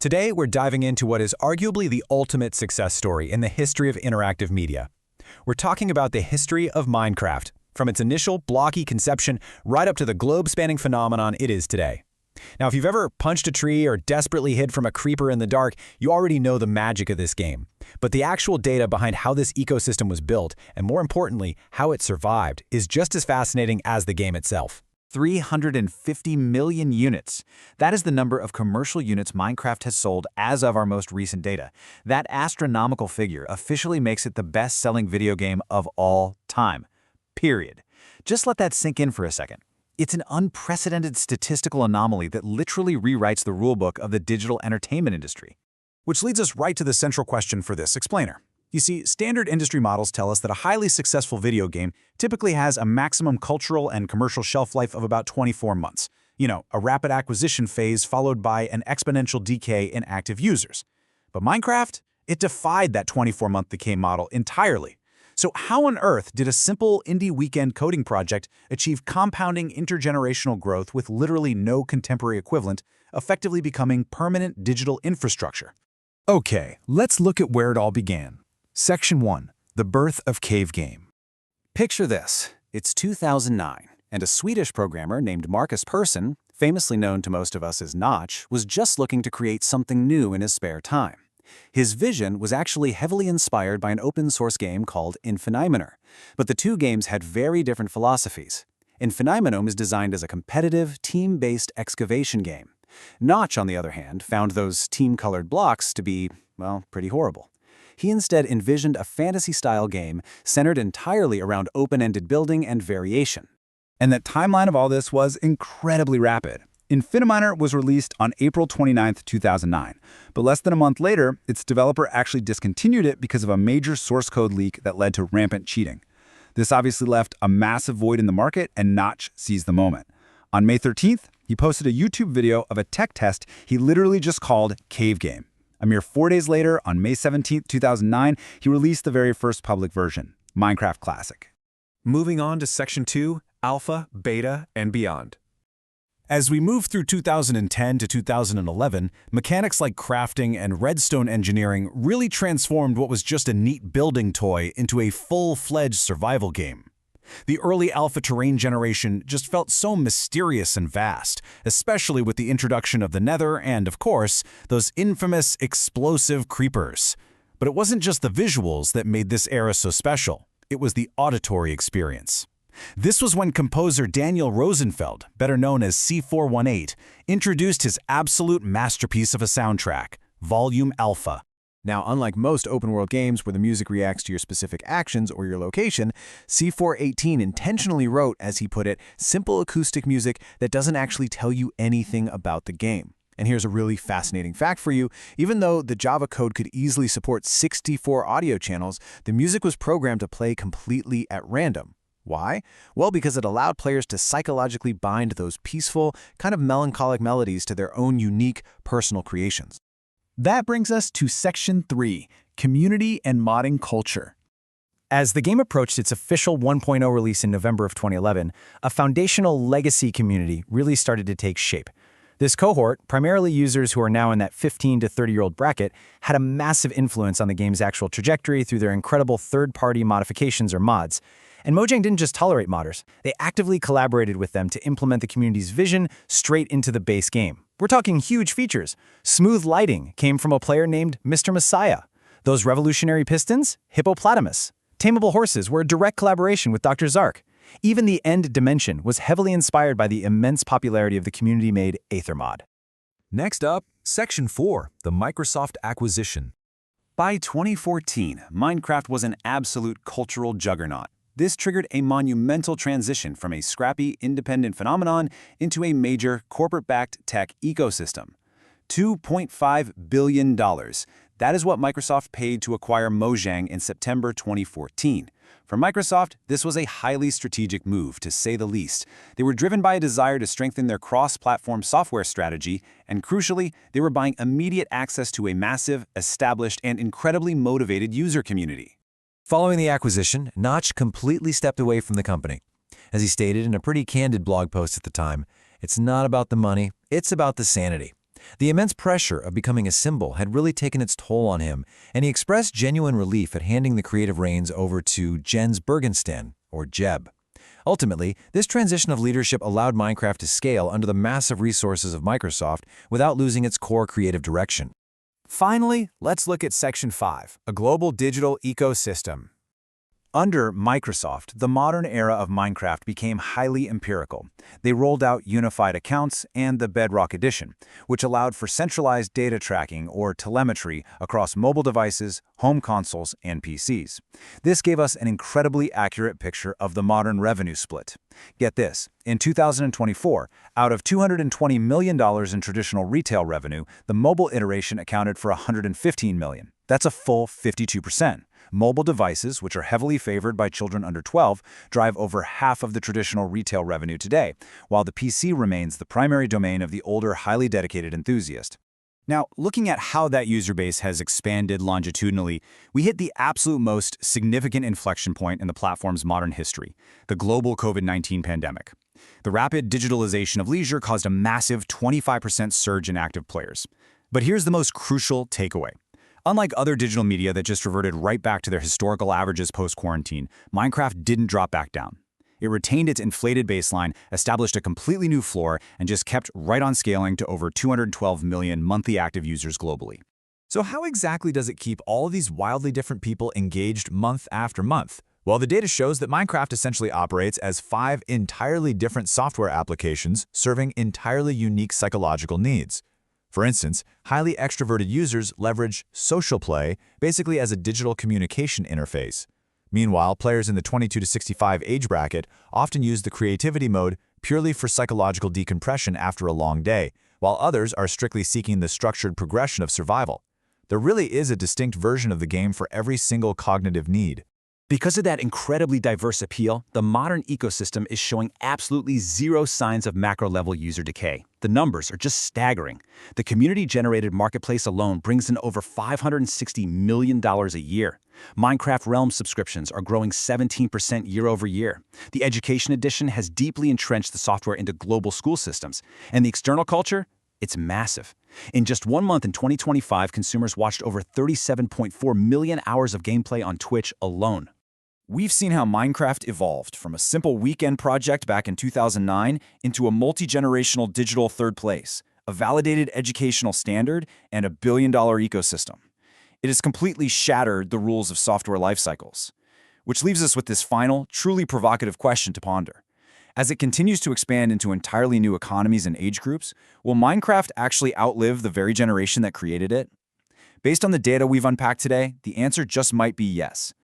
Today, we're diving into what is arguably the ultimate success story in the history of interactive media. We're talking about the history of Minecraft, from its initial blocky conception right up to the globe-spanning phenomenon it is today. Now, if you've ever punched a tree or desperately hid from a creeper in the dark, you already know the magic of this game. But the actual data behind how this ecosystem was built, and more importantly, how it survived, is just as fascinating as the game itself. 350 million units. That is the number of commercial units Minecraft has sold as of our most recent data. That astronomical figure officially makes it the best-selling video game of all time. Period. Just let that sink in for a second. It's an unprecedented statistical anomaly that literally rewrites the rulebook of the digital entertainment industry. Which leads us right to the central question for this explainer. You see, standard industry models tell us that a highly successful video game typically has a maximum cultural and commercial shelf life of about 24 months. You know, a rapid acquisition phase followed by an exponential decay in active users. But Minecraft, it defied that 24-month decay model entirely. So how on earth did a simple indie weekend coding project achieve compounding intergenerational growth with literally no contemporary equivalent, effectively becoming permanent digital infrastructure? Okay, let's look at where it all began. Section 1. The birth of Cave Game. Picture this. It's 2009, and a Swedish programmer named Marcus Persson, famously known to most of us as Notch, was just looking to create something new in his spare time. His vision was actually heavily inspired by an open-source game called Infinimenor, but the two games had very different philosophies. Infinimenor is designed as a competitive, team-based excavation game. Notch, on the other hand, found those team-colored blocks to be, well, pretty horrible. He instead envisioned a fantasy-style game centered entirely around open-ended building and variation. And that timeline of all this was incredibly rapid. Infinimenor was released on April 29, 2009, but less than a month later, its developer actually discontinued it because of a major source code leak that led to rampant cheating. This obviously left a massive void in the market, and Notch seized the moment. On May 13th, he posted a YouTube video of a tech test he literally just called Cave Game. A mere 4 days later, on May 17, 2009, he released the very first public version, Minecraft Classic. Moving on to Section 2, Alpha, Beta, and Beyond. As we move through 2010 to 2011, mechanics like crafting and redstone engineering really transformed what was just a neat building toy into a full-fledged survival game. The early alpha terrain generation just felt so mysterious and vast, especially with the introduction of the Nether and, of course, those infamous explosive creepers. But it wasn't just the visuals that made this era so special. It was the auditory experience. This was when composer Daniel Rosenfeld, better known as C418, introduced his absolute masterpiece of a soundtrack, Volume Alpha. Now, unlike most open-world games where the music reacts to your specific actions or your location, C418 intentionally wrote, as he put it, simple acoustic music that doesn't actually tell you anything about the game. And here's a really fascinating fact for you. Even though the Java code could easily support 64 audio channels, the music was programmed to play completely at random. Why? Well, because it allowed players to psychologically bind those peaceful, kind of melancholic melodies to their own unique, personal creations. That brings us to Section 3, Community and Modding Culture. As the game approached its official 1.0 release in November of 2011, a foundational legacy community really started to take shape. This cohort, primarily users who are now in that 15 to 30-year-old bracket, had a massive influence on the game's actual trajectory through their incredible third-party modifications or mods. And Mojang didn't just tolerate modders, they actively collaborated with them to implement the community's vision straight into the base game. We're talking huge features. Smooth lighting came from a player named Mr. Messiah. Those revolutionary pistons? Hippopotamus. Tameable horses were a direct collaboration with Dr. Zark. Even the end dimension was heavily inspired by the immense popularity of the community-made Aethermod. Next up, Section 4, the Microsoft acquisition. By 2014, Minecraft was an absolute cultural juggernaut. This triggered a monumental transition from a scrappy, independent phenomenon into a major, corporate-backed tech ecosystem. $2.5 billion. That is what Microsoft paid to acquire Mojang in September 2014. For Microsoft, this was a highly strategic move, to say the least. They were driven by a desire to strengthen their cross-platform software strategy, and crucially, they were buying immediate access to a massive, established, and incredibly motivated user community. Following the acquisition, Notch completely stepped away from the company. As he stated in a pretty candid blog post at the time, it's not about the money, it's about the sanity. The immense pressure of becoming a symbol had really taken its toll on him, and he expressed genuine relief at handing the creative reins over to Jens Bergensten, or Jeb. Ultimately, this transition of leadership allowed Minecraft to scale under the massive resources of Microsoft without losing its core creative direction. Finally, let's look at Section 5, a global digital ecosystem. Under Microsoft, the modern era of Minecraft became highly empirical. They rolled out unified accounts and the Bedrock Edition, which allowed for centralized data tracking or telemetry across mobile devices, home consoles, and PCs. This gave us an incredibly accurate picture of the modern revenue split. Get this, in 2024, out of $220 million in traditional retail revenue, the mobile iteration accounted for $115 million. That's a full 52%. Mobile devices, which are heavily favored by children under 12, drive over half of the traditional retail revenue today, while the PC remains the primary domain of the older, highly dedicated enthusiast. Now, looking at how that user base has expanded longitudinally, we hit the absolute most significant inflection point in the platform's modern history, the global COVID-19 pandemic. The rapid digitalization of leisure caused a massive 25% surge in active players. But here's the most crucial takeaway. Unlike other digital media that just reverted right back to their historical averages post-quarantine, Minecraft didn't drop back down. It retained its inflated baseline, established a completely new floor, and just kept right on scaling to over 212 million monthly active users globally. So how exactly does it keep all of these wildly different people engaged month after month? Well, the data shows that Minecraft essentially operates as 5 entirely different software applications serving entirely unique psychological needs. For instance, highly extroverted users leverage social play basically as a digital communication interface. Meanwhile, players in the 22 to 65 age bracket often use the creativity mode purely for psychological decompression after a long day, while others are strictly seeking the structured progression of survival. There really is a distinct version of the game for every single cognitive need. Because of that incredibly diverse appeal, the modern ecosystem is showing absolutely zero signs of macro-level user decay. The numbers are just staggering. The community-generated marketplace alone brings in over $560 million a year. Minecraft Realms subscriptions are growing 17% year over year. The Education Edition has deeply entrenched the software into global school systems. And the external culture? It's massive. In just 1 month in 2025, consumers watched over 37.4 million hours of gameplay on Twitch alone. We've seen how Minecraft evolved from a simple weekend project back in 2009 into a multi-generational digital third place, a validated educational standard, and a billion-dollar ecosystem. It has completely shattered the rules of software life cycles. Which leaves us with this final, truly provocative question to ponder. As it continues to expand into entirely new economies and age groups, will Minecraft actually outlive the very generation that created it? Based on the data we've unpacked today, the answer just might be yes.